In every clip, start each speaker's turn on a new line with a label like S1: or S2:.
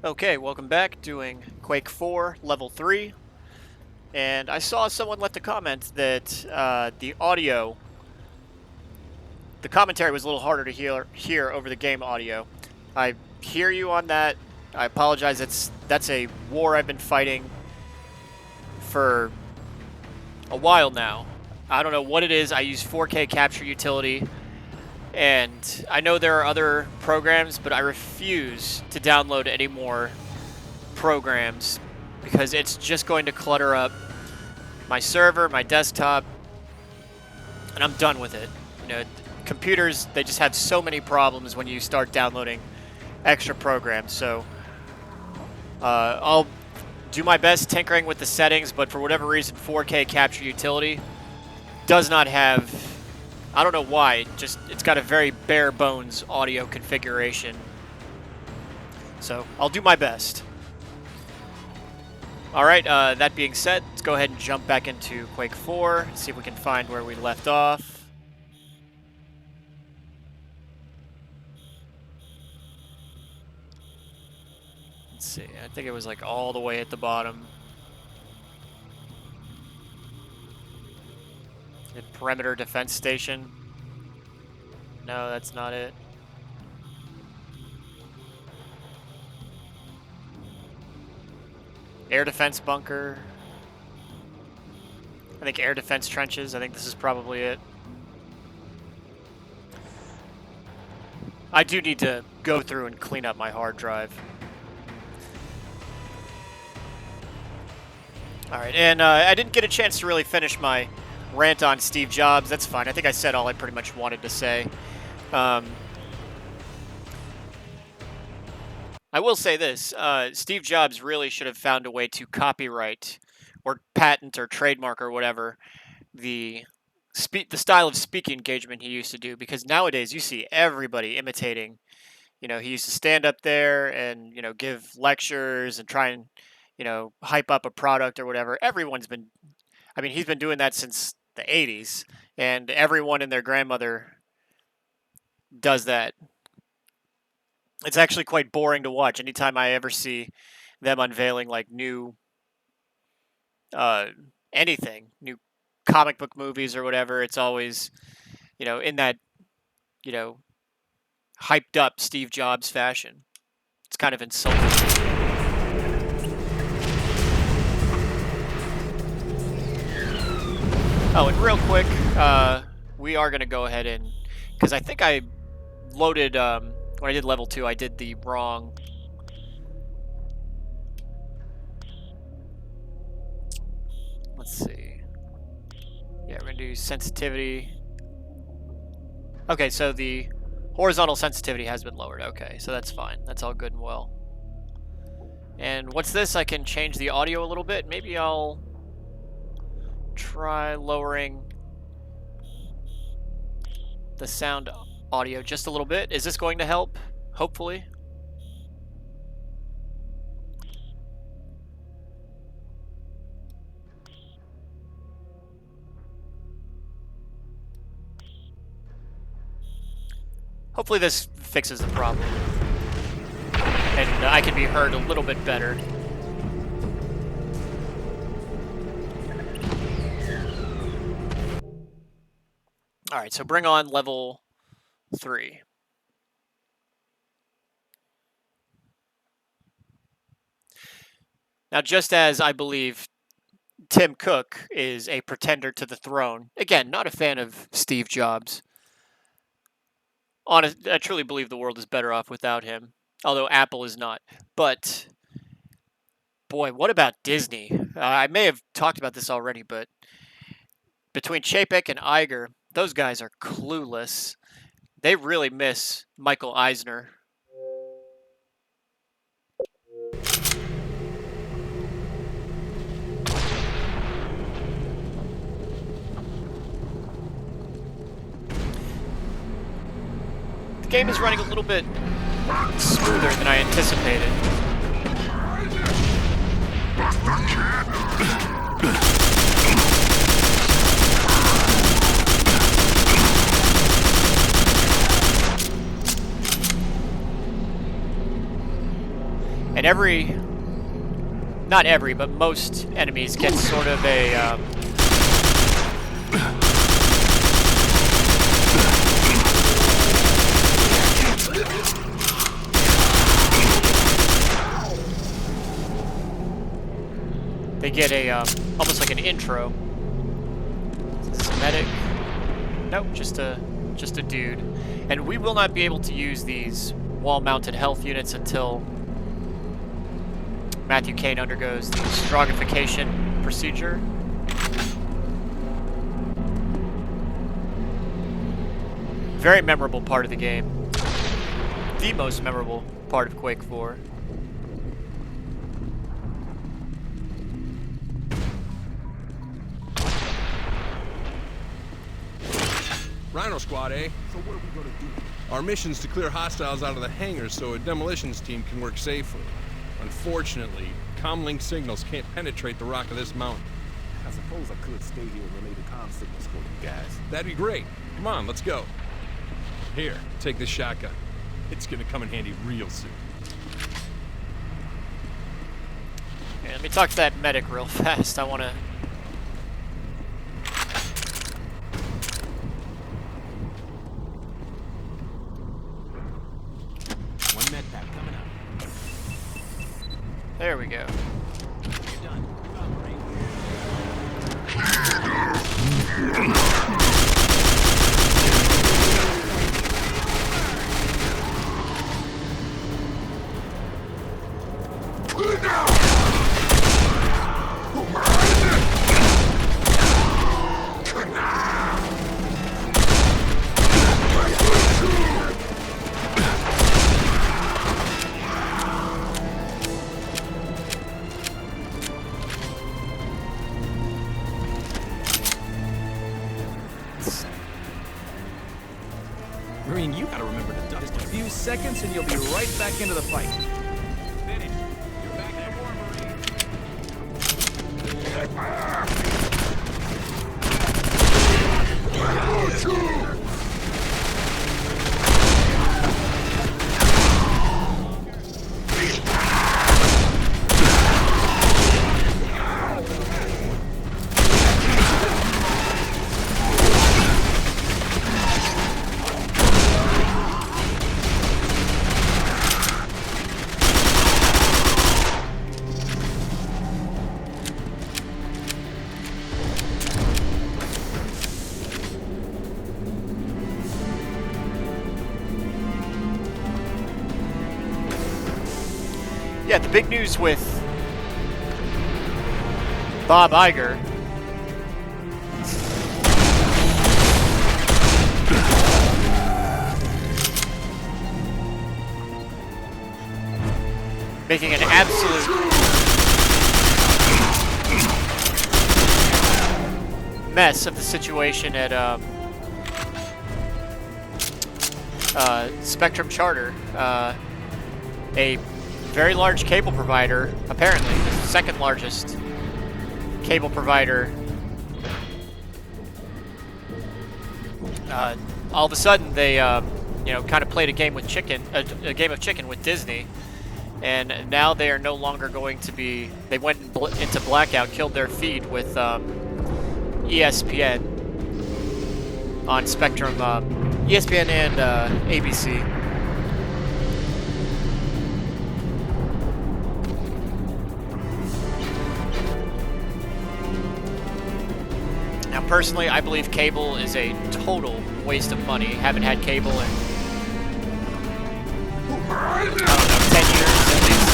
S1: Okay, welcome back. Doing Quake 4, Level 3. And I saw someone left a comment that the commentary was a little harder to hear over the game audio. I hear you on that. I apologize. That's a war I've been fighting for a while now. I don't know what it is. I use 4K capture utility, and I know there are other programs, but I refuse to download any more programs because it's just going to clutter up my server, my desktop, and I'm done with it. You know, computers, they just have so many problems when you start downloading extra programs. So I'll do my best tinkering with the settings, but for whatever reason, 4K capture utility does not have, I don't know why, it's got a very bare bones audio configuration. So I'll do my best. Alright, that being said, let's go ahead and jump back into Quake 4, see if we can find where we left off. Let's see, I think it was like all the way at the bottom. The perimeter defense station. No, that's not it. Air defense bunker. I think air defense trenches. I think this is probably it. I do need to go through and clean up my hard drive. Alright, and I didn't get a chance to really finish my rant on Steve Jobs. That's fine. I think I said all I pretty much wanted to say. I will say this. Steve Jobs really should have found a way to copyright or patent or trademark or whatever the style of speaking engagement he used to do, because nowadays you see everybody imitating. You know, he used to stand up there and, you know, give lectures and try and, you know, hype up a product or whatever. He's been doing that since the 80s, and everyone and their grandmother does that. It's actually quite boring to watch. Anytime I ever see them unveiling like new anything, new comic book movies or whatever, it's always, you know, in that, you know, hyped up Steve Jobs fashion. It's kind of insulting. Oh, and real quick, we are going to go ahead and, because I think I loaded, when I did level 2, I did the wrong. Let's see. Yeah, we're going to do sensitivity. Okay, so the horizontal sensitivity has been lowered. Okay, so that's fine. That's all good and well. And what's this? I can change the audio a little bit. Maybe I'll try lowering the sound audio just a little bit. Is this going to help? Hopefully. Hopefully this fixes the problem. And I can be heard a little bit better. Alright, so bring on level 3. Now, just as I believe Tim Cook is a pretender to the throne, again, not a fan of Steve Jobs. I truly believe the world is better off without him, although Apple is not. But, boy, what about Disney? I may have talked about this already, but between Chapek and Iger, those guys are clueless. They really miss Michael Eisner. The game is running a little bit smoother than I anticipated. And not every, but most enemies get sort of a, they get a, almost like an intro. Is this a medic? Nope, just a dude. And we will not be able to use these wall-mounted health units until Matthew Kane undergoes the strongification procedure. Very memorable part of the game. The most memorable part of Quake 4.
S2: Rhino Squad, eh?
S3: So what are we gonna do?
S2: Our mission's to clear hostiles out of the hangars so a demolitions team can work safely. Unfortunately, comlink signals can't penetrate the rock of this mountain.
S3: I suppose I could stay here and relay the comm signals for you guys.
S2: That'd be great. Come on, let's go. Here, take this shotgun. It's gonna come in handy real soon.
S1: Okay, let me talk to that medic real fast. I want to...
S3: One med pack coming up.
S1: There we go.
S3: You're done. Marine, you gotta remember to duck. Just a few seconds and you'll be right back into the fight. Finish. You're back in the war,
S1: Yeah, the big news with Bob Iger making an absolute mess of the situation at Spectrum Charter, a very large cable provider, apparently the second largest cable provider. All of a sudden, they kind of played a game with a game of chicken with Disney, and now they are no longer going to be. They went into blackout, killed their feed with ESPN on Spectrum, ESPN and ABC. Personally, I believe cable is a total waste of money. Haven't had cable in, I don't know, 10 years at least.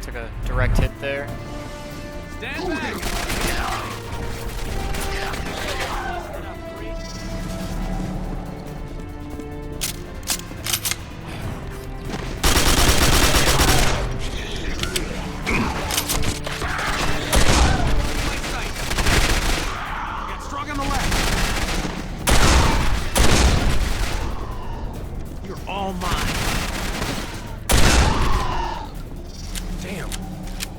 S1: Took a direct hit there.
S3: Stand back. All mine.
S2: Damn.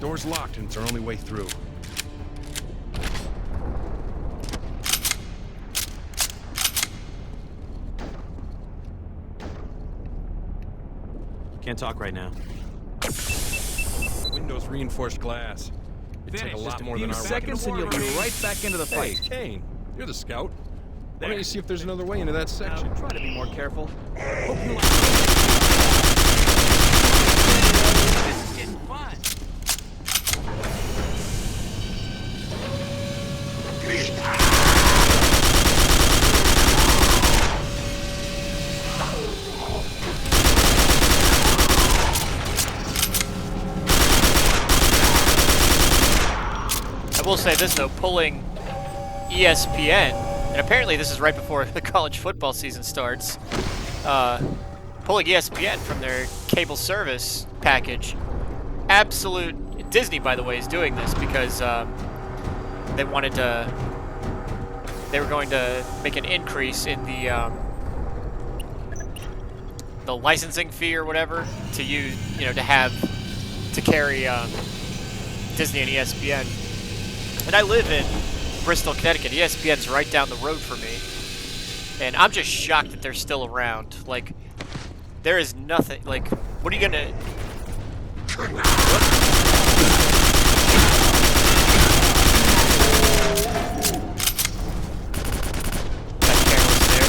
S2: Door's locked and it's our only way through.
S3: Can't talk right now.
S2: Windows reinforced glass. It's like a lot more than our
S3: seconds and you'll be right back into the
S2: Hey,
S3: fight.
S2: Kane, you're the scout. Why
S3: There.
S2: don't you see if there's another way into that section?
S3: Now, try to be more careful. Hope you like this is getting fun.
S1: I will say this though, pulling ESPN, and apparently this is right before the college football season starts, pulling ESPN from their cable service package. Absolute Disney, by the way, is doing this because they wanted to. They were going to make an increase in the licensing fee or whatever to use, to carry Disney and ESPN. And I live in Bristol, Connecticut. ESPN's right down the road from me. And I'm just shocked that they're still around. Like, there is nothing. Like, what are you gonna... Got careless there.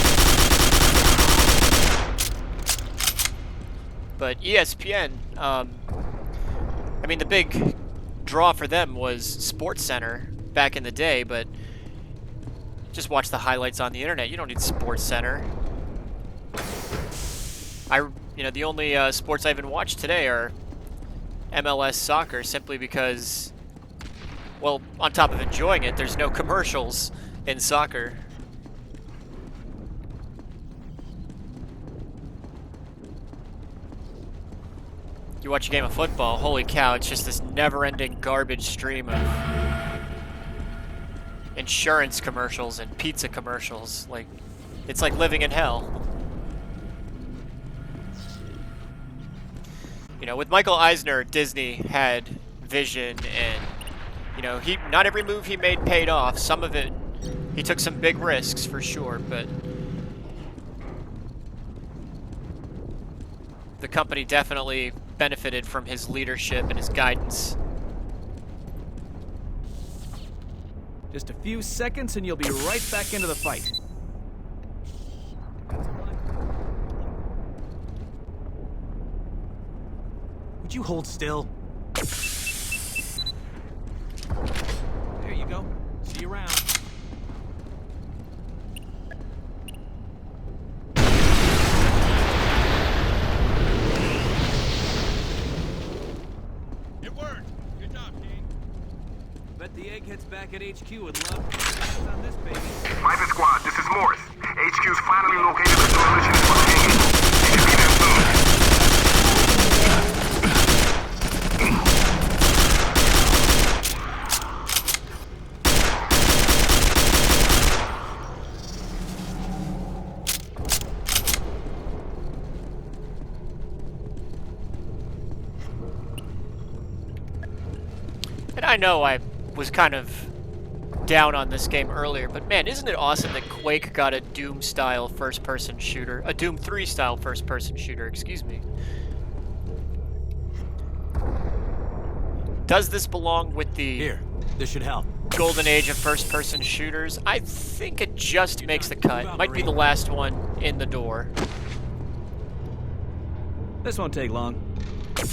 S1: But ESPN, I mean, the big draw for them was SportsCenter back in the day, but just watch the highlights on the internet. You don't need SportsCenter. The only sports I even watched today are MLS soccer, simply because, well, on top of enjoying it, there's no commercials in soccer. You watch a game of football, holy cow, it's just this never-ending garbage stream of insurance commercials and pizza commercials. Like, it's like living in hell. With Michael Eisner, Disney had vision, and not every move he made paid off. Some of it, he took some big risks for sure, but the company definitely benefited from his leadership and his guidance.
S3: Just a few seconds and you'll be right back into the fight. Would you hold still? There you go. See you around.
S2: It worked. Good job, Kane.
S3: Bet the eggheads back at HQ would love to on this baby.
S4: Private Squad, this is Morris. HQ's finally located the demolition spot hanging. You should be there soon.
S1: And I know I was kind of down on this game earlier, but man, isn't it awesome that Quake got a Doom-style first-person shooter, a Doom 3-style first-person shooter, excuse me. Does this belong with the
S3: Here, this should help.
S1: golden age of first-person shooters? I think it just makes the cut. Might be the last one in the door.
S3: This won't take long.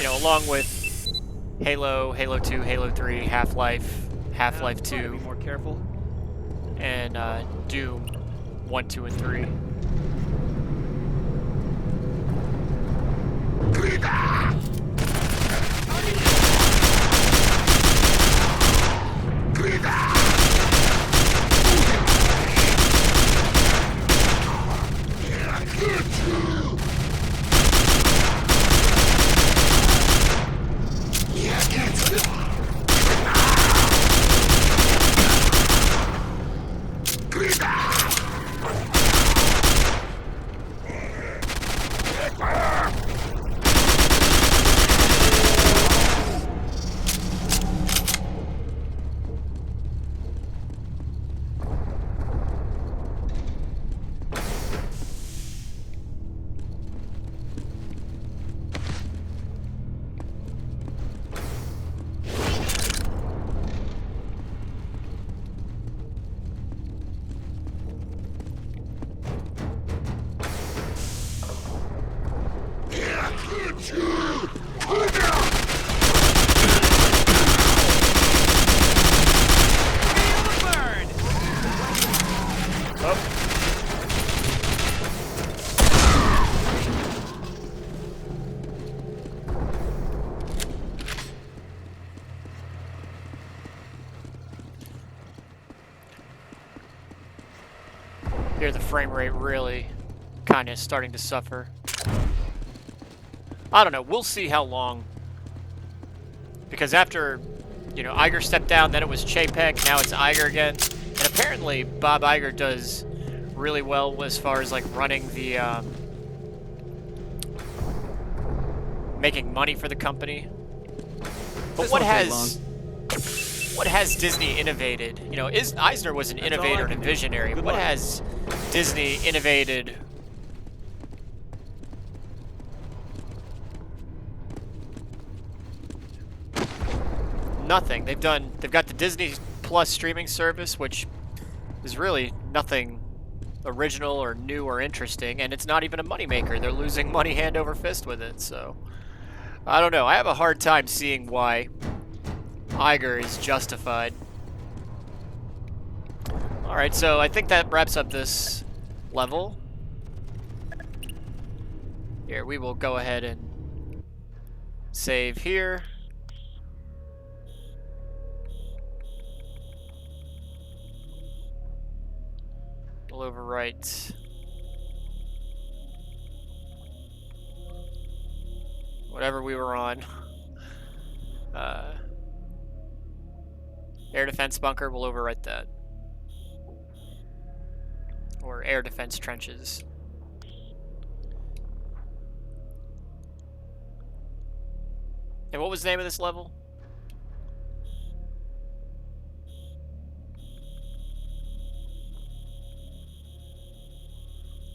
S1: Along with Halo, Halo 2, Halo 3, Half-Life, Half-Life
S3: Try to
S1: 2,
S3: be more careful.
S1: and Doom 1, 2, and 3. Here the frame rate really kind of starting to suffer. I don't know. We'll see how long. Because after, you know, Iger stepped down, then it was Chapek, now it's Iger again. And apparently Bob Iger does really well as far as like running the making money for the company. But what has Disney innovated? You know, Eisner was an innovator and visionary. What has Disney innovated? Nothing. They've got the Disney Plus streaming service, which is really nothing original or new or interesting, and it's not even a moneymaker. They're losing money hand over fist with it, so I don't know. I have a hard time seeing why Iger is justified. Alright, so I think that wraps up this level. Here, we will go ahead and save here. We'll overwrite whatever we were on. Air defense bunker, we'll overwrite that. Or air defense trenches. And what was the name of this level?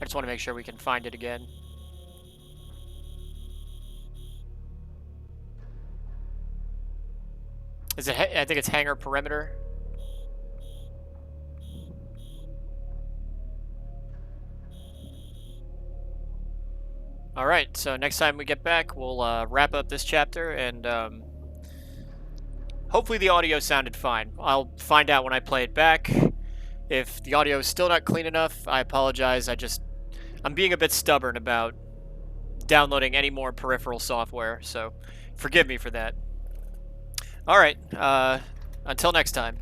S1: I just want to make sure we can find it again. Is it? I think it's hangar perimeter. All right. So next time we get back, we'll wrap up this chapter, and hopefully the audio sounded fine. I'll find out when I play it back. If the audio is still not clean enough, I apologize. I'm being a bit stubborn about downloading any more peripheral software, so forgive me for that. Alright, until next time.